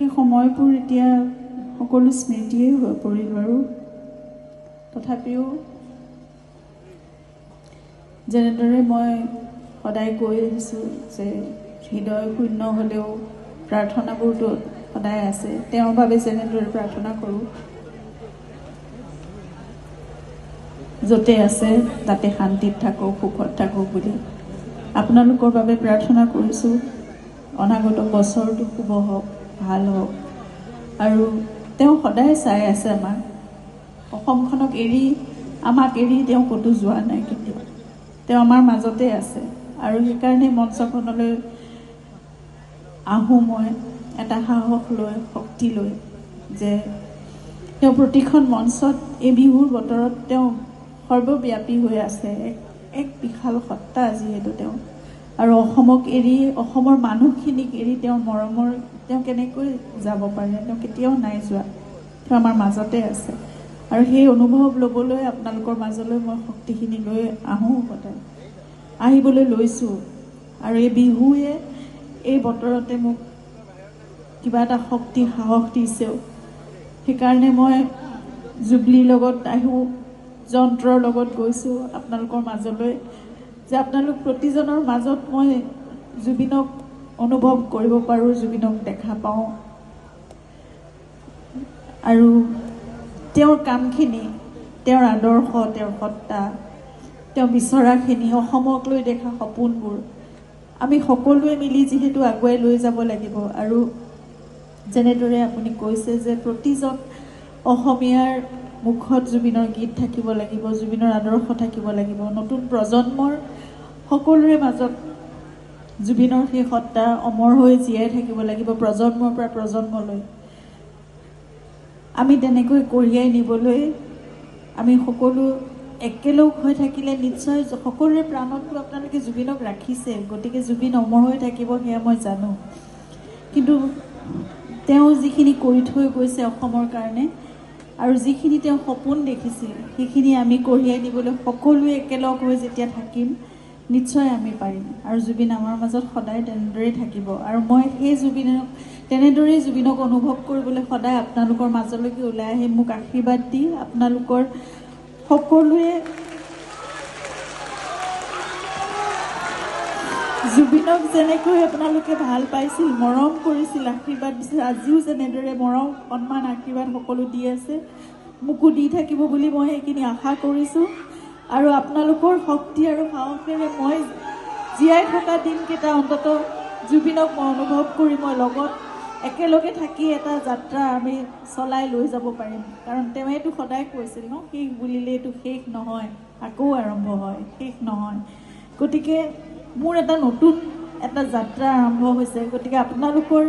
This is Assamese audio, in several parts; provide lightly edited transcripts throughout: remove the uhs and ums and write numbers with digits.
সেই সময়বোৰ এতিয়া সকলো স্মৃতিয়ে হৈ পৰিল বাৰু। তথাপিও যেনেদৰে মই সদায় কৈ আহিছোঁ যে হৃদয় শূন্য হ'লেও প্ৰাৰ্থনাবোৰতো সদায় আছে। তেওঁৰ বাবে যেনেদৰে প্ৰাৰ্থনা কৰোঁ, য'তে আছে তাতে শান্তিত থাকক, সুখত থাকক বুলি আপোনালোকৰ বাবে প্ৰাৰ্থনা কৰিছোঁ। অনাগত বছৰটো শুভ হওক, ভাল হওক। আৰু তেওঁ সদায় চাই আছে আমাক। অসমখনক এৰি, আমাক এৰি তেওঁ ক'তো যোৱা নাই কেতিয়াও। তেওঁ আমাৰ মাজতে আছে। আৰু সেইকাৰণে মঞ্চখনলৈ আহোঁ মই এটা সাহস লৈ, শক্তি লৈ, যে তেওঁ প্ৰতিখন মঞ্চত এই বিহুৰ বতৰত তেওঁ সৰ্বব্যাপী হৈ আছে। এক বিশাল সত্তা যিহেতু তেওঁ। আৰু অসমক এৰি, অসমৰ মানুহখিনিক এৰি তেওঁ মৰমৰ, তেওঁ কেনেকৈ যাব পাৰে? তেওঁ কেতিয়াও নাই যোৱা। তেওঁ আমাৰ মাজতে আছে। আৰু সেই অনুভৱ ল'বলৈ আপোনালোকৰ মাজলৈ মই শক্তিখিনি লৈ আহোঁ সদায়, আহিবলৈ লৈছোঁ। আৰু এই বিহুৱে এই বতৰতে মোক কিবা এটা শক্তি, সাহস দিছেও। সেইকাৰণে মই জুবলিৰ লগত আহোঁ, যন্ত্ৰৰ লগত গৈছোঁ আপোনালোকৰ মাজলৈ, যে আপোনালোক প্ৰতিজনৰ মাজত মই জুবিনক অনুভৱ কৰিব পাৰোঁ, জুবিনক দেখা পাওঁ। আৰু তেওঁৰ কামখিনি, তেওঁৰ আদৰ্শ, তেওঁৰ সত্তা, তেওঁ বিচৰাখিনি, অসমক লৈ দেখা সপোনবোৰ আমি সকলোৱে মিলি যিহেতু আগুৱাই লৈ যাব লাগিব। আৰু যেনেদৰে আপুনি কৈছে যে প্ৰতিজন অসমীয়াৰ মুখত জুবিনৰ গীত থাকিব লাগিব, জুবিনৰ আদৰ্শ থাকিব লাগিব। নতুন প্ৰজন্মৰ সকলোৰে মাজত জুবিনৰ সেই সত্তা অমৰ হৈ জীয়াই থাকিব লাগিব, প্ৰজন্মৰ পৰা প্ৰজন্মলৈ। আমি তেনেকৈ কঢ়িয়াই নিবলৈ আমি সকলো একেলগ হৈ থাকিলে নিশ্চয় সকলোৰে প্ৰাণতটো আপোনালোকে জুবিনক ৰাখিছে, গতিকে জুবিন অমৰ হৈ থাকিব, সেয়া মই জানো। কিন্তু তেওঁ যিখিনি কৰি থৈ গৈছে অসমৰ কাৰণে, আৰু যিখিনি তেওঁ সপোন দেখিছিল, সেইখিনি আমি কঢ়িয়াই নিবলৈ সকলোৱে একেলগ হৈ যেতিয়া থাকিম, নিশ্চয় আমি পাৰিম। আৰু জুবিন আমাৰ মাজত সদায় তেনেদৰেই থাকিব। আৰু মই সেই জুবিনক, তেনেদৰেই জুবিনক অনুভৱ কৰিবলৈ সদায় আপোনালোকৰ মাজলৈকে ওলাই আহি মোক আশীৰ্বাদ দি, আপোনালোকৰ সকলোৱে জুবিনক যেনেকৈ আপোনালোকে ভাল পাইছিল, মৰম কৰিছিল, আশীৰ্বাদ দিছিল, আজিও যেনেদৰে মৰম, সন্মান, আশীৰ্বাদ সকলো দি আছে, মোকো দি থাকিব বুলি মই সেইখিনি আশা কৰিছোঁ। আৰু আপোনালোকৰ শক্তি আৰু সাহসেৰে মই জীয়াই থকা দিনকেইটা অন্তত জুবিনক মই অনুভৱ কৰি, মই লগত একেলগে থাকি এটা যাত্ৰা আমি চলাই লৈ যাব পাৰিম। কাৰণ তেওঁৱেতো সদায় কৈছিল ন, শেষ বুলিলেতো শেষ নহয়, আকৌ আৰম্ভ হয়, শেষ নহয়। গতিকে মোৰ এটা নতুন এটা যাত্ৰা আৰম্ভ হৈছে। গতিকে আপোনালোকৰ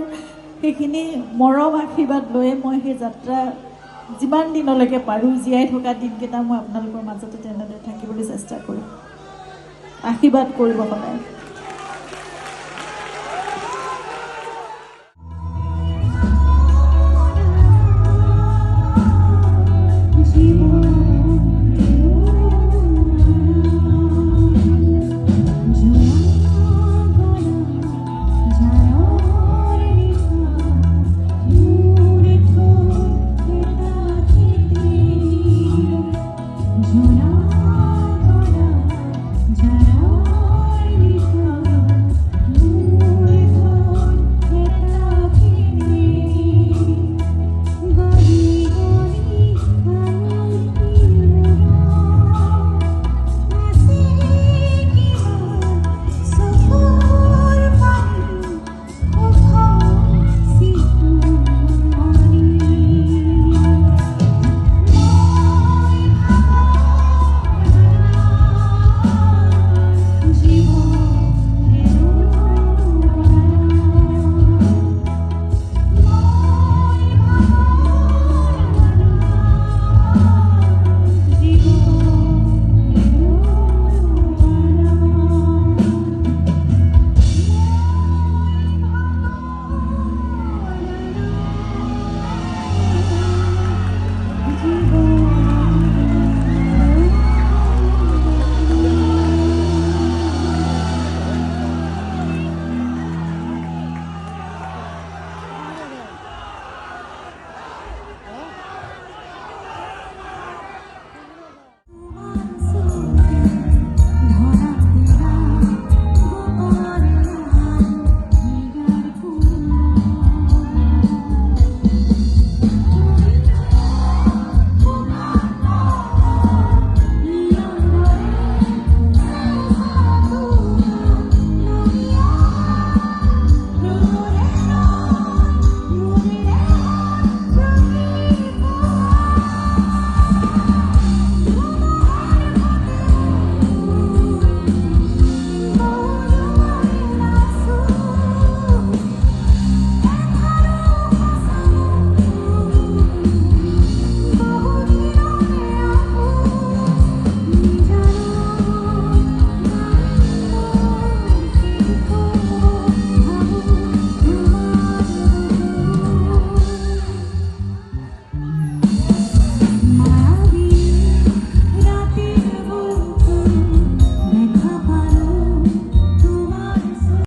সেইখিনি মৰম, আশীৰ্বাদ লৈয়ে মই সেই যাত্ৰা যিমান দিনলৈকে পাৰোঁ, জীয়াই থকা দিনকেইটা মই আপোনালোকৰ মাজতে তেনেদৰে থাকিবলৈ চেষ্টা কৰিম। আশীৰ্বাদ কৰিব সদায়।